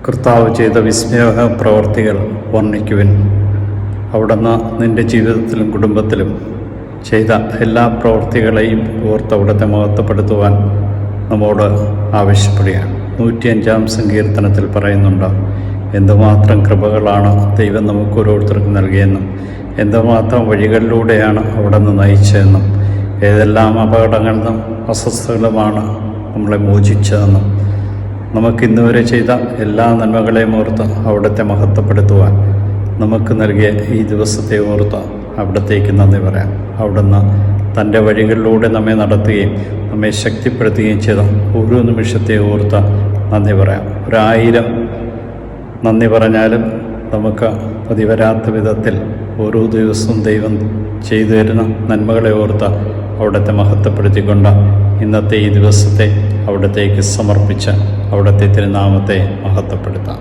കർത്താവ് ചെയ്ത വിസ്മയ പ്രവർത്തികൾ വർണ്ണിക്കുവിൻ. അവിടുന്ന് നിൻ്റെ ജീവിതത്തിലും കുടുംബത്തിലും ചെയ്ത എല്ലാ പ്രവൃത്തികളെയും ഓർത്ത് അവിടുത്തെ മഹത്വപ്പെടുത്തുവാൻ നമ്മോട് ആവശ്യപ്പെടുകയാണ്. 105-ാം സങ്കീർത്തനത്തിൽ പറയുന്നുണ്ട്, എന്തുമാത്രം കൃപകളാണ് ദൈവം നമുക്ക് ഓരോരുത്തർക്കും നൽകിയെന്നും എന്തുമാത്രം വഴികളിലൂടെയാണ് അവിടുന്ന് നയിച്ചതെന്നും ഏതെല്ലാം അപകടങ്ങളിൽ നിന്നും അസ്വസ്ഥതകളുമാണ് നമ്മളെ മോചിച്ചതെന്നും നമുക്കിന്നുവരെ ചെയ്ത എല്ലാ നന്മകളെയും ഓർത്ത് അവിടുത്തെ മഹത്വപ്പെടുത്തുവാൻ നമുക്ക് നൽകിയ ഈ ദിവസത്തെ ഓർത്ത് അവിടത്തേക്ക് നന്ദി പറയാം. അവിടുന്ന് തൻ്റെ വഴികളിലൂടെ നമ്മെ നടത്തുകയും നമ്മെ ശക്തിപ്പെടുത്തുകയും ചെയ്ത ഓരോ നിമിഷത്തെ ഓർത്ത് നന്ദി പറയാം. 1000 നന്ദി പറഞ്ഞാലും നമുക്ക് പതിവരാത്ത വിധത്തിൽ ഓരോ ദിവസവും ദൈവം ചെയ്തു തരുന്ന നന്മകളെ ഓർത്ത് അവിടുത്തെ മഹത്വപ്പെടുത്തിക്കൊണ്ട് ഇന്നത്തെ ഈ ദിവസത്തെ അവിടത്തേക്ക് സമർപ്പിച്ച് അവിടുത്തെ തിരുനാമത്തെ മഹത്വപ്പെടുത്താം.